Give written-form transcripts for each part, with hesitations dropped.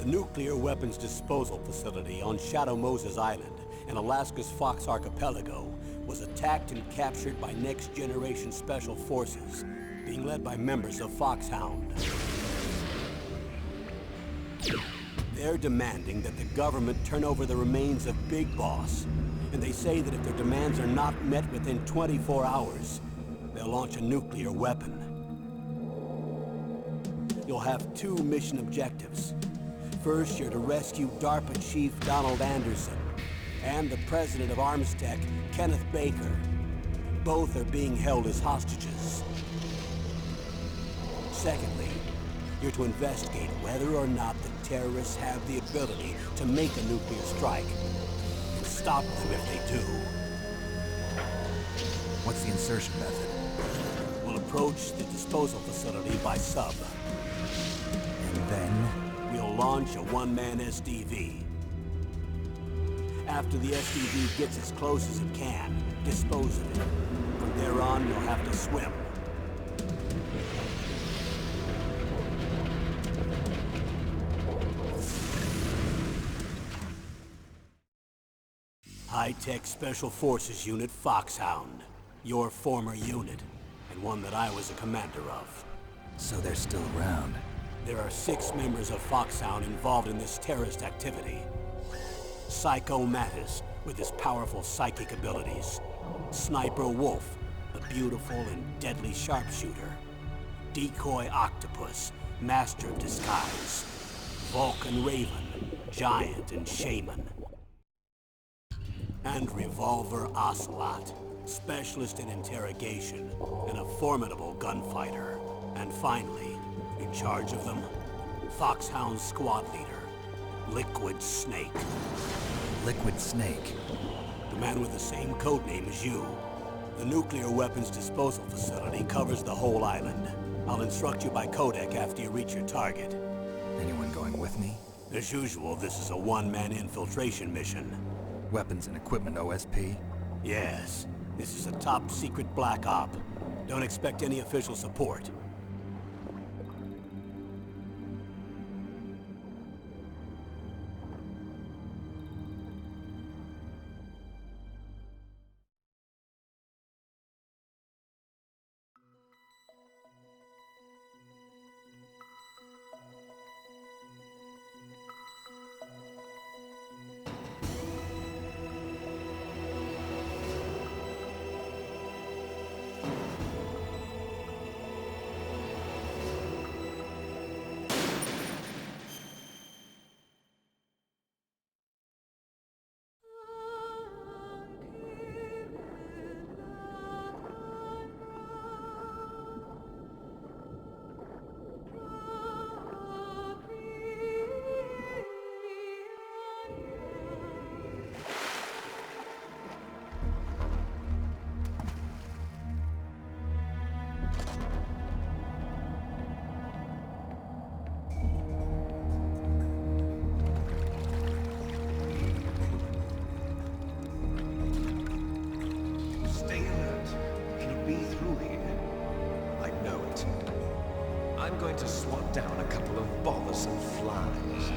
The nuclear weapons disposal facility on Shadow Moses Island in Alaska's Fox Archipelago was attacked and captured by Next Generation Special Forces, being led by members of Foxhound. They're demanding that the government turn over the remains of Big Boss, and they say that if their demands are not met within 24 hours, they'll launch a nuclear weapon. You'll have two mission objectives. First, you're to rescue DARPA Chief Donald Anderson and the president of Armstech, Kenneth Baker. Both are being held as hostages. Secondly, you're to investigate whether or not the terrorists have the ability to make a nuclear strike, and stop them if they do. What's the insertion method? We'll approach the disposal facility by sub. And then? We'll launch a one-man SDV. After the SDV gets as close as it can, dispose of it. From there on, you'll have to swim. High-Tech Special Forces Unit Foxhound. Your former unit, and one that I was a commander of. So they're still around. There are 6 members of Foxhound involved in this terrorist activity. Psycho Mattis, with his powerful psychic abilities. Sniper Wolf, the beautiful and deadly sharpshooter. Decoy Octopus, master of disguise. Vulcan Raven, giant and shaman. And Revolver Ocelot, specialist in interrogation and a formidable gunfighter. And finally, in charge of them, Foxhound squad leader, Liquid Snake. Liquid Snake? The man with the same codename as you. The nuclear weapons disposal facility covers the whole island. I'll instruct you by codec after you reach your target. Anyone going with me? As usual, this is a one-man infiltration mission. Weapons and equipment OSP? Yes. This is a top-secret black op. Don't expect any official support. I'm going to swat down a couple of bothersome flies.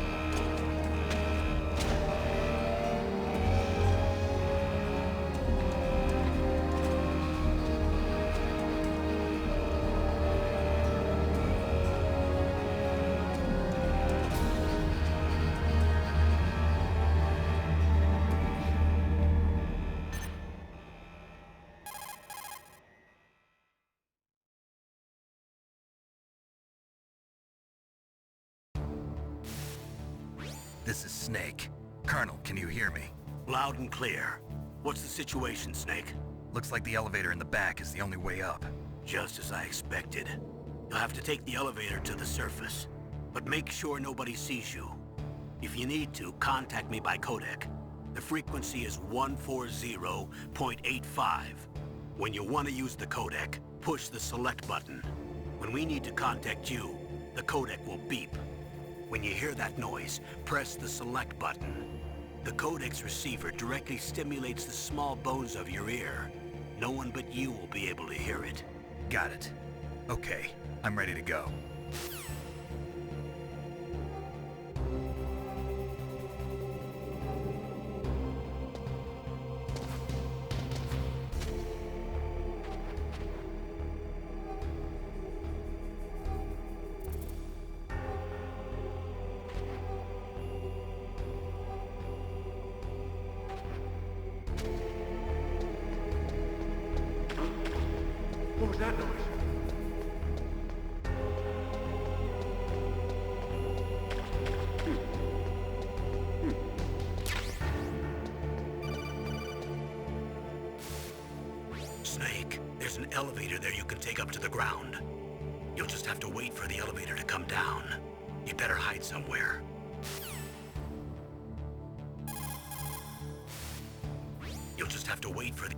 This is Snake. Colonel, can you hear me? Loud and clear. What's the situation, Snake? Looks like the elevator in the back is the only way up. Just as I expected. You'll have to take the elevator to the surface. But make sure nobody sees you. If you need to, contact me by codec. The frequency is 140.85. When you want to use the codec, push the select button. When we need to contact you, the codec will beep. When you hear that noise, press the select button. The codec's receiver directly stimulates the small bones of your ear. No one but you will be able to hear it. Got it. Okay, I'm ready to go. was that noise? Snake, there's an elevator there you can take up to the ground. You'll just have to wait for the elevator to come down. You better hide somewhere. You'll just have to wait for the...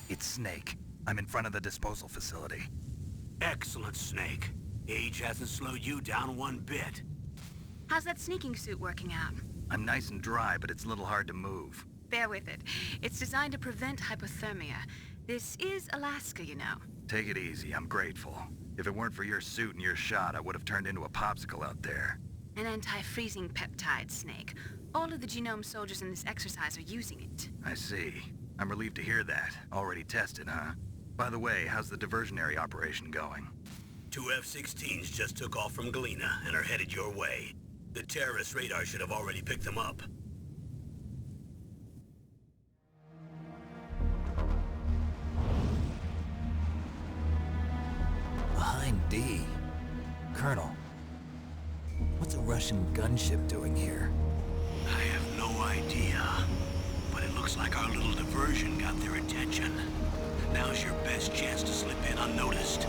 It's Snake. I'm in front of the disposal facility. Excellent, Snake. Age hasn't slowed you down one bit. How's that sneaking suit working out? I'm nice and dry, but it's a little hard to move. Bear with it. It's designed to prevent hypothermia. This is Alaska, you know. Take it easy, I'm grateful. If it weren't for your suit and your shot, I would have turned into a popsicle out there. An anti-freezing peptide, Snake. All of the genome soldiers in this exercise are using it. I see. I'm relieved to hear that. Already tested, huh? By the way, how's the diversionary operation going? 2 F-16s just took off from Galena and are headed your way. The terrorist radar should have already picked them up. Behind D. Colonel, what's a Russian gunship doing here? I have no idea, but it looks like our little diversion got their attention. Now's your best chance to slip in unnoticed.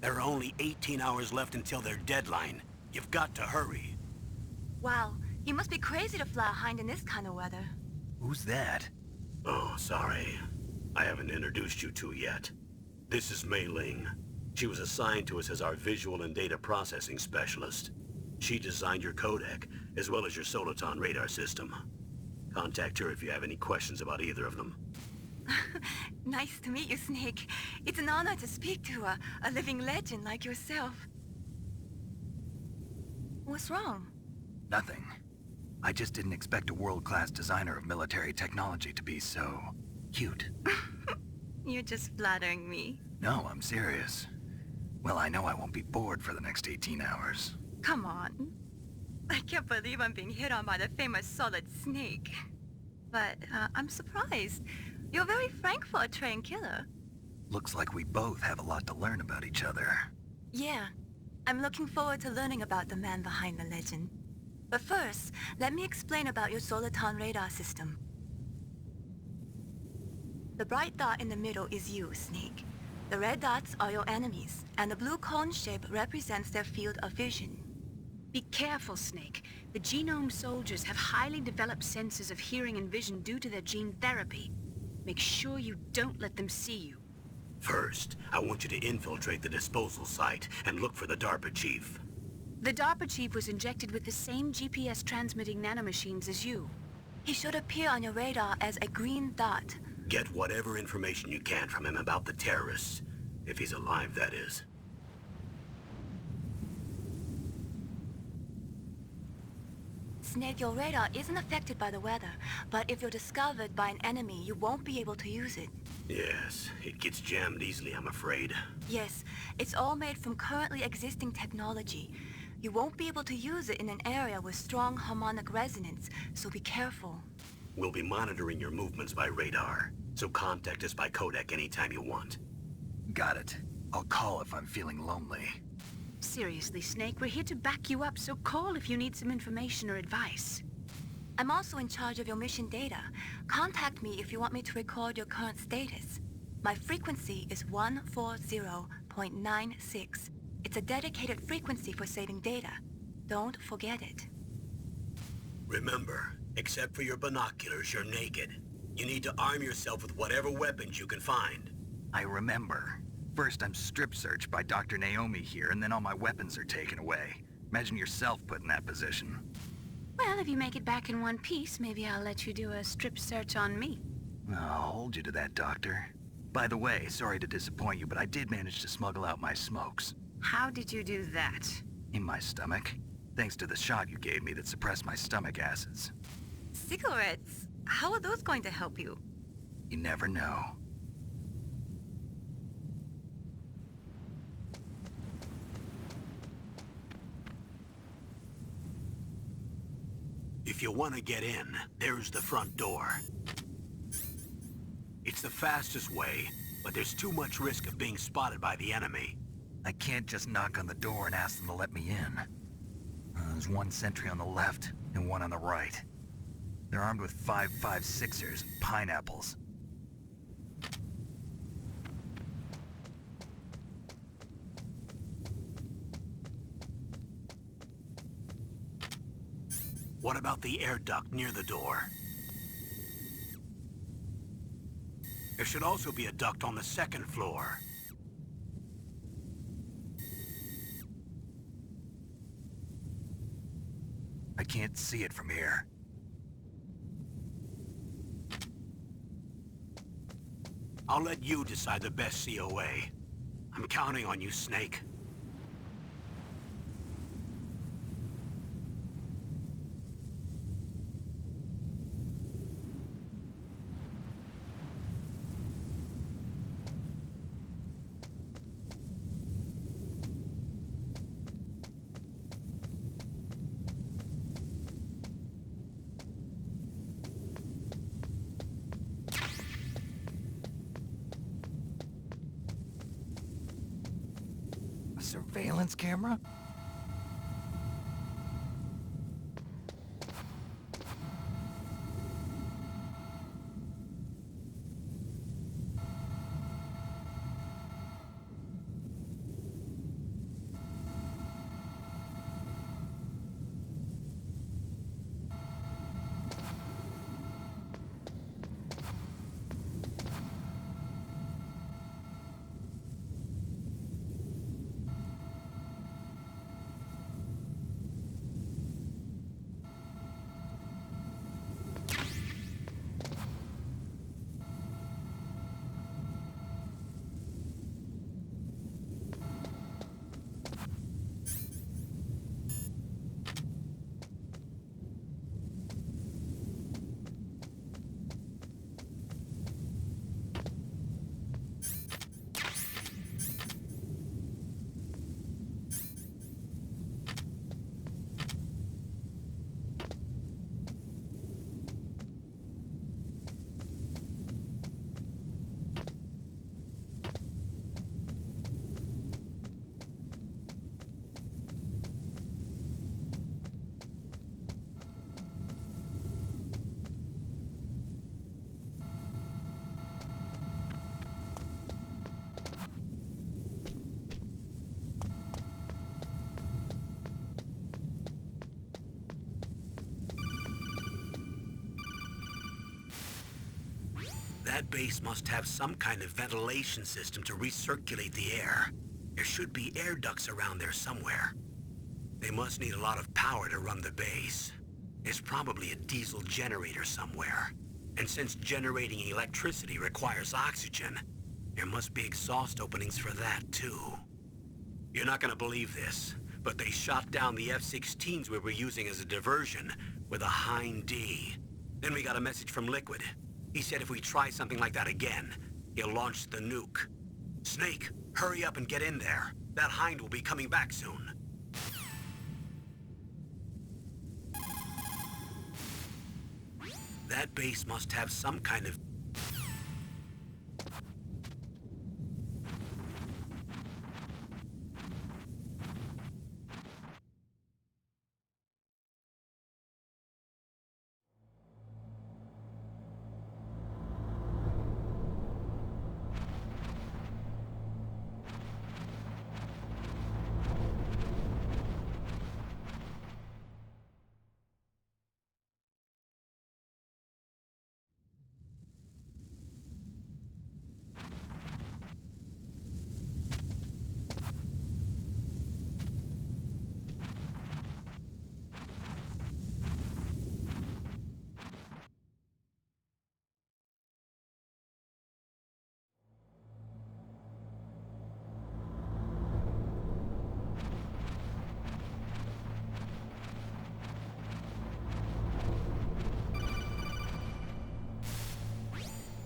There are only 18 hours left until their deadline. You've got to hurry. Wow, you must be crazy to fly behind in this kind of weather. Who's that? Oh, sorry. I haven't introduced you to yet. This is Mei Ling. She was assigned to us as our visual and data processing specialist. She designed your codec, as well as your Soliton radar system. Contact her if you have any questions about either of them. Nice to meet you, Snake. It's an honor to speak to a living legend like yourself. What's wrong? Nothing. I just didn't expect a world-class designer of military technology to be so cute. You're just flattering me. No, I'm serious. Well, I know I won't be bored for the next 18 hours. Come on. I can't believe I'm being hit on by the famous Solid Snake. But I'm surprised. You're very frank for a trained killer. Looks like we both have a lot to learn about each other. Yeah. I'm looking forward to learning about the man behind the legend. But first, let me explain about your Soliton radar system. The bright dot in the middle is you, Snake. The red dots are your enemies, and the blue cone shape represents their field of vision. Be careful, Snake. The genome soldiers have highly developed senses of hearing and vision due to their gene therapy. Make sure you don't let them see you. First, I want you to infiltrate the disposal site and look for the DARPA chief. The DARPA chief was injected with the same GPS-transmitting nanomachines as you. He should appear on your radar as a green dot. Get whatever information you can from him about the terrorists. If he's alive, that is. Snake, your radar isn't affected by the weather, but if you're discovered by an enemy, you won't be able to use it. Yes, it gets jammed easily, I'm afraid. Yes, it's all made from currently existing technology. You won't be able to use it in an area with strong harmonic resonance, so be careful. We'll be monitoring your movements by radar, so contact us by codec anytime you want. Got it. I'll call if I'm feeling lonely. Seriously, Snake, we're here to back you up, so call if you need some information or advice. I'm also in charge of your mission data. Contact me if you want me to record your current status. My frequency is 140.96. It's a dedicated frequency for saving data. Don't forget it. Remember, except for your binoculars, you're naked. You need to arm yourself with whatever weapons you can find. I remember. First, I'm strip searched by Dr. Naomi here, and then all my weapons are taken away. Imagine yourself put in that position. Well, if you make it back in one piece, maybe I'll let you do a strip search on me. I'll hold you to that, Doctor. By the way, sorry to disappoint you, but I did manage to smuggle out my smokes. How did you do that? In my stomach. Thanks to the shot you gave me that suppressed my stomach acids. Cigarettes? How are those going to help you? You never know. If you want to get in, there's the front door. It's the fastest way, but there's too much risk of being spotted by the enemy. I can't just knock on the door and ask them to let me in. There's one sentry on the left and one on the right. They're armed with 5.56ers and pineapples. What about the air duct near the door? There should also be a duct on the second floor. I can't see it from here. I'll let you decide the best COA. I'm counting on you, Snake. Surveillance camera? That base must have some kind of ventilation system to recirculate the air. There should be air ducts around there somewhere. They must need a lot of power to run the base. There's probably a diesel generator somewhere. And since generating electricity requires oxygen, there must be exhaust openings for that too. You're not gonna believe this, but they shot down the F-16s we were using as a diversion with a Hind D. Then we got a message from Liquid. He said if we try something like that again, he'll launch the nuke. Snake, hurry up and get in there. That Hind will be coming back soon. That base must have some kind of...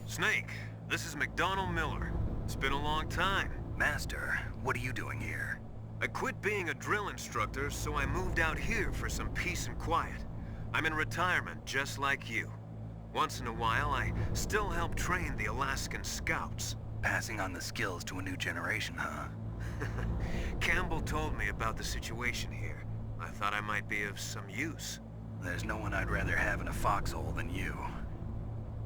Snake, this is McDonald Miller. It's been a long time. Master, what are you doing here? I quit being a drill instructor, so I moved out here for some peace and quiet. I'm in retirement, just like you. Once in a while, I still help train the Alaskan Scouts. Passing on the skills to a new generation, huh? Campbell told me about the situation here. I thought I might be of some use. There's no one I'd rather have in a foxhole than you.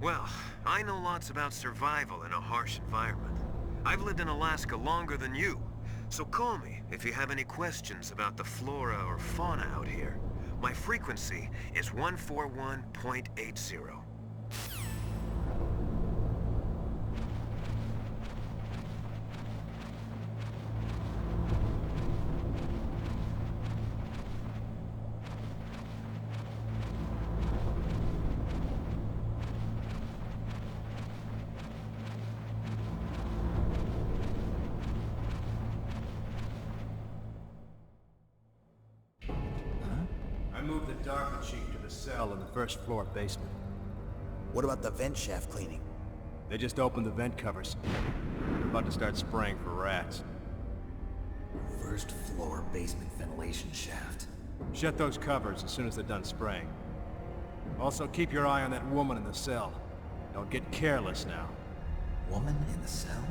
Well, I know lots about survival in a harsh environment. I've lived in Alaska longer than you, so call me if you have any questions about the flora or fauna out here. My frequency is 141.80. I moved the Darker Chief to the cell in the first floor basement. What about the vent shaft cleaning? They just opened the vent covers. They're about to start spraying for rats. First floor basement ventilation shaft. Shut those covers as soon as they're done spraying. Also, keep your eye on that woman in the cell. Don't get careless now. Woman in the cell?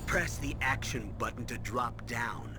Press the action button to drop down.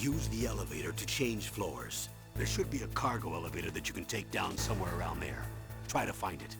Use the elevator to change floors. There should be a cargo elevator that you can take down somewhere around there. Try to find it.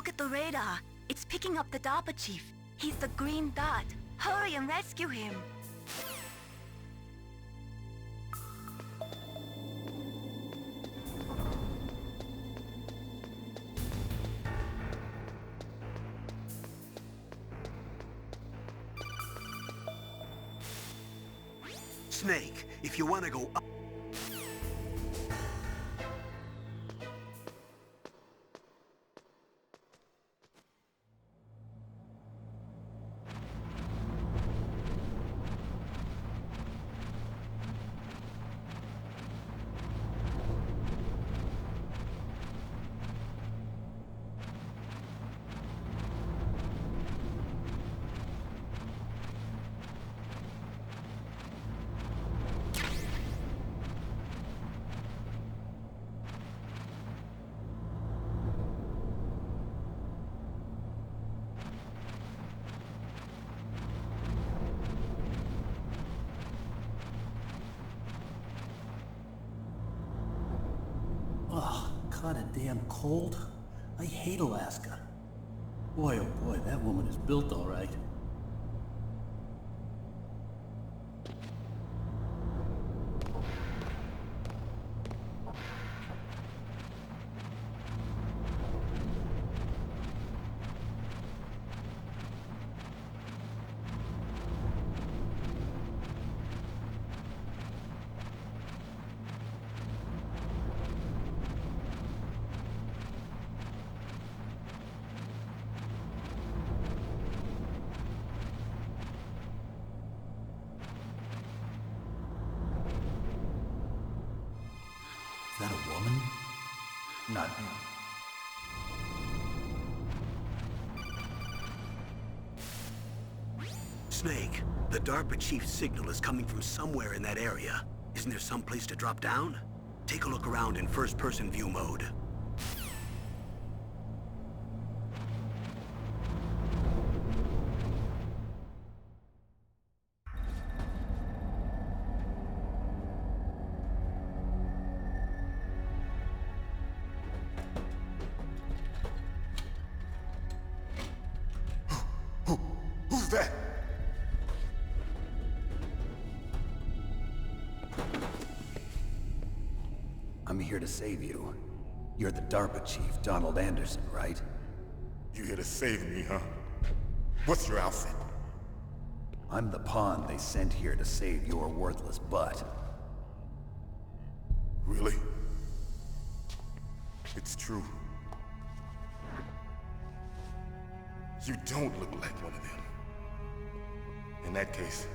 Look at the radar. It's picking up the DARPA chief. He's the green dot. Hurry and rescue him. Snake, if you want to go up... Ugh, kinda damn cold. I hate Alaska. Boy, oh boy, that woman is built all right. Is that a woman? Not me. Snake, the DARPA chief's signal is coming from somewhere in that area. Isn't there some place to drop down? Take a look around in first-person view mode. Who's that? I'm here to save you. You're the DARPA chief, Donald Anderson, right? You here to save me, huh? What's your outfit? I'm the pawn they sent here to save your worthless butt. Really? It's true. You don't look like one of them. In that case,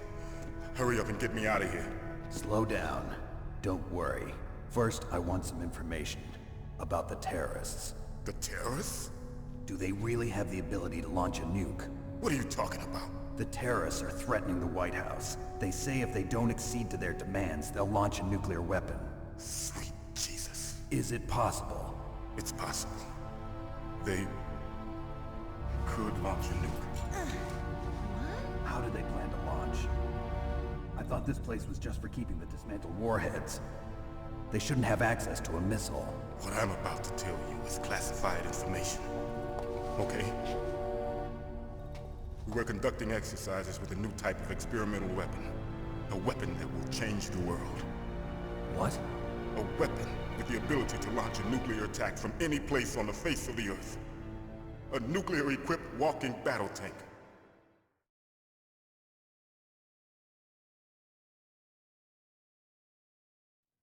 hurry up and get me out of here. Slow down. Don't worry. First, I want some information about the terrorists. The terrorists? Do they really have the ability to launch a nuke? What are you talking about? The terrorists are threatening the White House. They say if they don't accede to their demands, they'll launch a nuclear weapon. Sweet Jesus. Is it possible? It's possible. They could launch a nuke. How do they plan to launch? I thought this place was just for keeping the dismantled warheads. They shouldn't have access to a missile. What I'm about to tell you is classified information. Okay? We were conducting exercises with a new type of experimental weapon. A weapon that will change the world. What? A weapon with the ability to launch a nuclear attack from any place on the face of the Earth. A nuclear-equipped walking battle tank.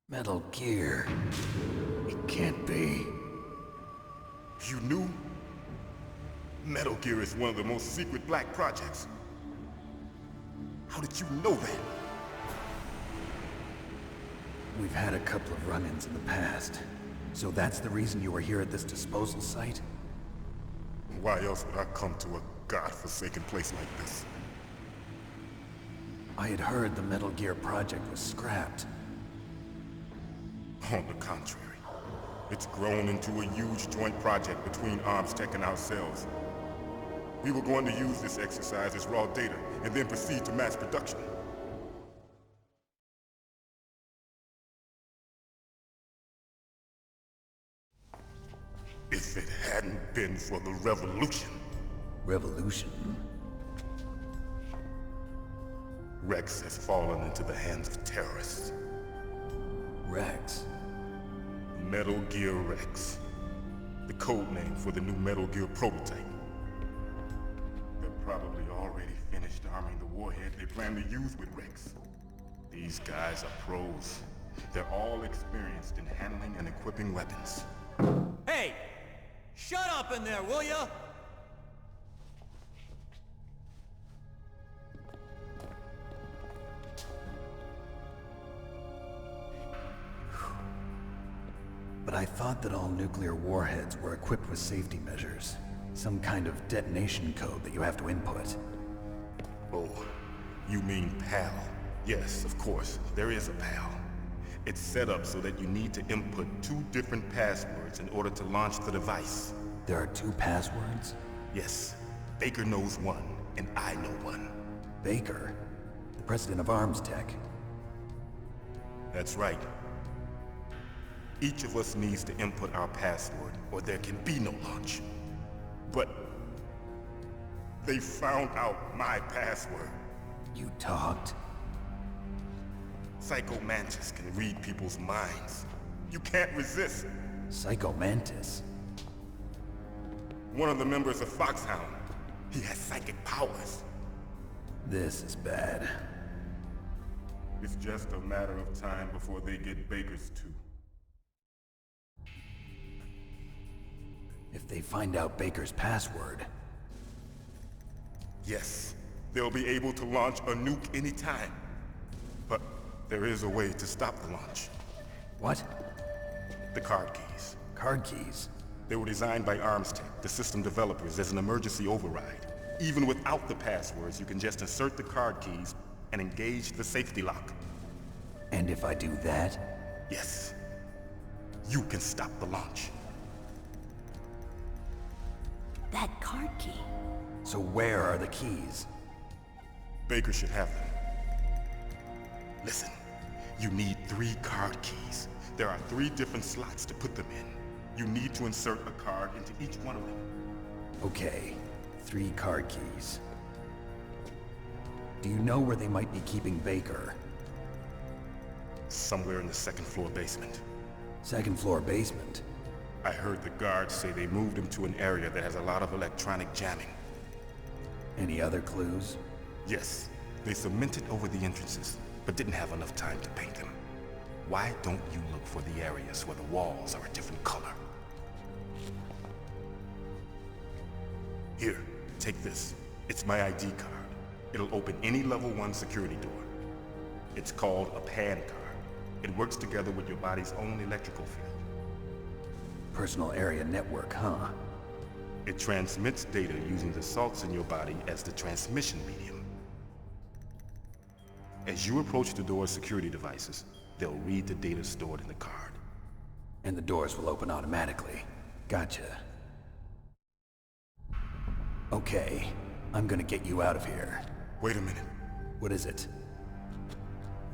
Metal Gear. It can't be. You knew? Metal Gear is one of the most secret black projects. How did you know that? We've had a couple of run-ins in the past. So that's the reason you were here at this disposal site? Why else would I come to a godforsaken place like this? I had heard the Metal Gear project was scrapped. On the contrary, it's grown into a huge joint project between ArmsTech and ourselves. We were going to use this exercise as raw data, and then proceed to mass production. If it hadn't been for the revolution. Revolution? Rex has fallen into the hands of terrorists. Rex? Metal Gear Rex. The code name for the new Metal Gear prototype. They're probably already finished arming the warhead they plan to use with Rex. These guys are pros. They're all experienced in handling and equipping weapons. Hey! Shut up in there, will ya? But I thought that all nuclear warheads were equipped with safety measures. Some kind of detonation code that you have to input. Oh, you mean PAL? Yes, of course, there is a PAL. It's set up so that you need to input 2 different passwords in order to launch the device. There are 2 passwords? Yes. Baker knows one, and I know one. Baker? The president of Arms Tech? That's right. Each of us needs to input our password, or there can be no launch. But they found out my password. You talked? Psycho Mantis can read people's minds. You can't resist. Psycho Mantis? One of the members of Foxhound. He has psychic powers. This is bad. It's just a matter of time before they get Baker's too. If they find out Baker's password... Yes, they'll be able to launch a nuke anytime. But there is a way to stop the launch. What? The card keys. Card keys? They were designed by ArmsTech, the system developers, as an emergency override. Even without the passwords, you can just insert the card keys and engage the safety lock. And if I do that? Yes. You can stop the launch. That card key. So where are the keys? Baker should have them. Listen, you need 3 card keys. There are 3 different slots to put them in. You need to insert a card into each one of them. Okay, 3 card keys. Do you know where they might be keeping Baker? Somewhere in the 2nd floor basement. 2nd floor basement? I heard the guards say they moved him to an area that has a lot of electronic jamming. Any other clues? Yes. They cemented over the entrances, but didn't have enough time to paint them. Why don't you look for the areas where the walls are a different color? Here, take this. It's my ID card. It'll open any level 1 security door. It's called a PAN card. It works together with your body's own electrical field. Personal area network, huh? It transmits data using the salts in your body as the transmission medium. As you approach the door's security devices, they'll read the data stored in the card. And the doors will open automatically. Gotcha. Okay, I'm gonna get you out of here. Wait a minute. What is it?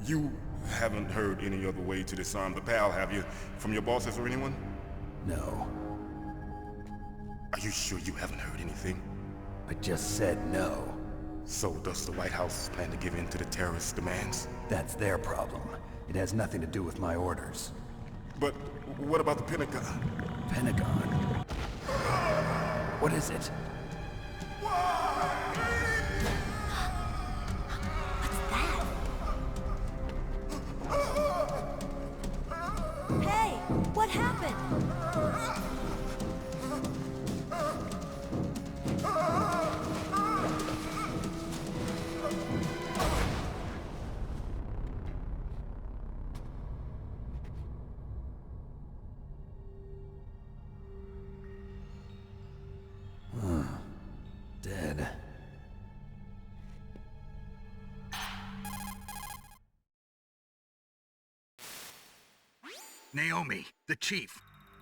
You haven't heard any other way to disarm the PAL, have you? From your bosses or anyone? No. Are you sure you haven't heard anything? I just said no. So does the White House plan to give in to the terrorists' demands? That's their problem. It has nothing to do with my orders. But what about the Pentagon? Pentagon? What is it? Hey, what happened? Dead. Naomi, the chief.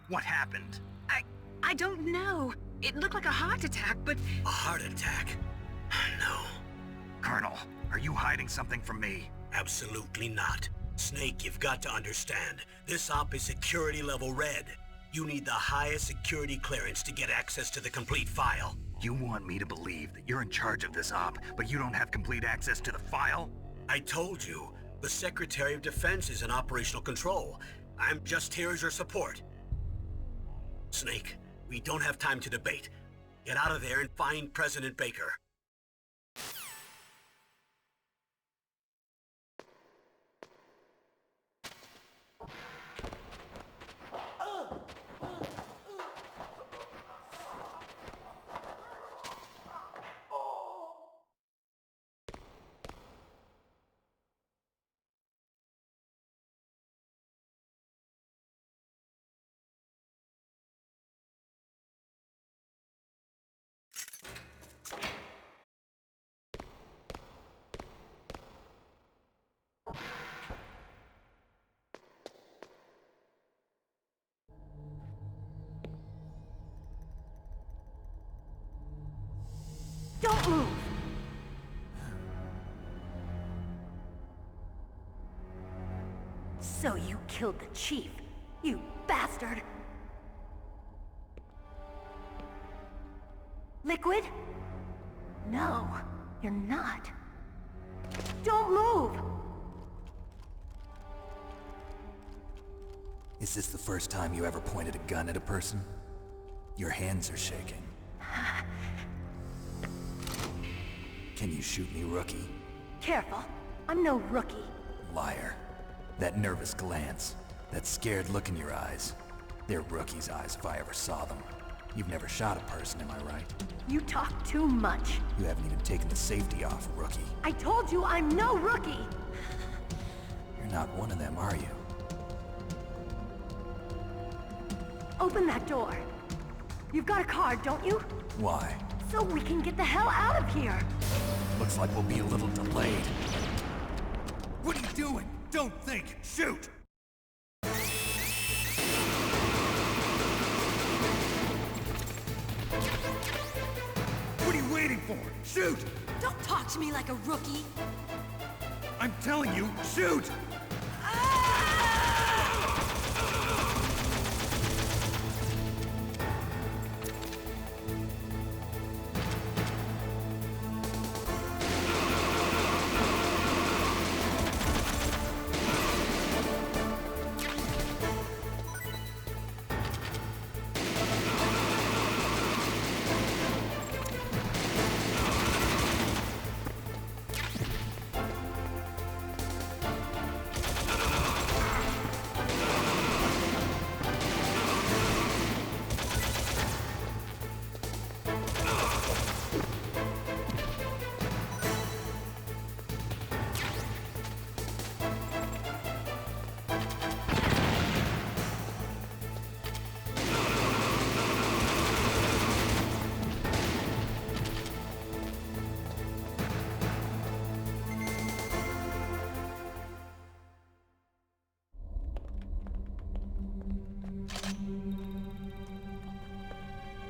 What happened? I don't know. It looked like a heart attack, but... A heart attack? No. Colonel, are you hiding something from me? Absolutely not. Snake, you've got to understand. This op is security level red. You need the highest security clearance to get access to the complete file. You want me to believe that you're in charge of this op, but you don't have complete access to the file? I told you, the Secretary of Defense is in operational control. I'm just here as your support. Snake, we don't have time to debate. Get out of there and find President Baker. Don't move! So you killed the chief, you bastard! Liquid? No, you're not. Don't move! Is this the first time you ever pointed a gun at a person? Your hands are shaking. Can you shoot me, rookie? Careful, I'm no rookie. Liar. That nervous glance, that scared look in your eyes. They're rookie's eyes if I ever saw them. You've never shot a person, am I right? You talk too much. You haven't even taken the safety off, rookie. I told you I'm no rookie! You're not one of them, are you? Open that door. You've got a card, don't you? Why? So we can get the hell out of here! Looks like we'll be a little delayed. What are you doing? Don't think! Shoot! What are you waiting for? Shoot! Don't talk to me like a rookie! I'm telling you, shoot!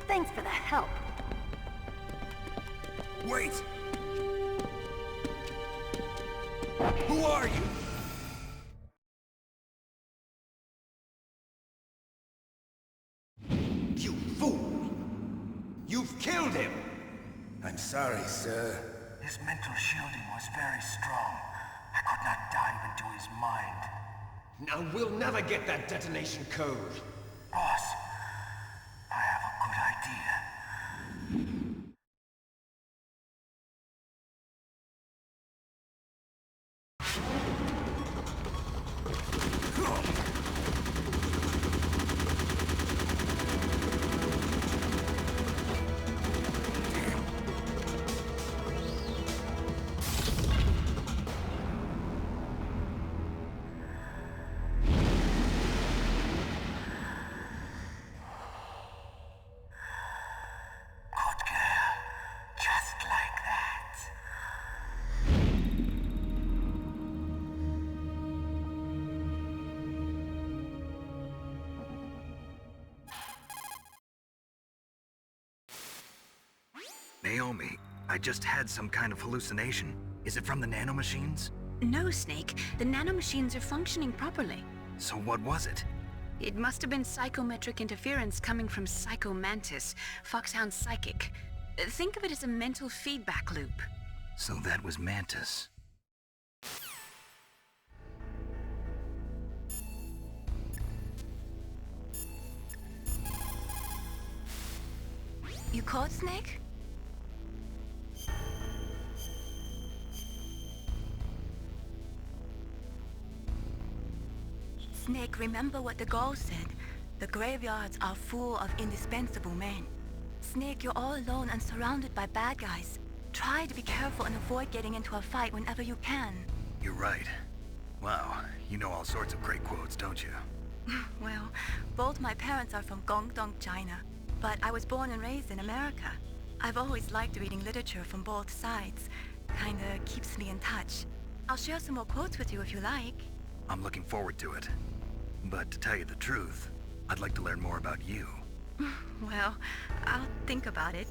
Thanks for the help. Wait! Who are you? You fool! You've killed him! I'm sorry, sir. His mental shielding was very strong. I could not dive into his mind. Now we'll never get that detonation code. Boss, I have a good idea. Naomi, I just had some kind of hallucination. Is it from the nanomachines? No, Snake. The nanomachines are functioning properly. So what was it? It must have been psychometric interference coming from Psycho Mantis, Foxhound's psychic. Think of it as a mental feedback loop. So that was Mantis. You caught Snake? Snake, remember what the Gauls said. The graveyards are full of indispensable men. Snake, you're all alone and surrounded by bad guys. Try to be careful and avoid getting into a fight whenever you can. You're right. Wow, you know all sorts of great quotes, don't you? Well, both my parents are from Guangdong, China, but I was born and raised in America. I've always liked reading literature from both sides. Kinda keeps me in touch. I'll share some more quotes with you if you like. I'm looking forward to it. But to tell you the truth, I'd like to learn more about you. Well, I'll think about it.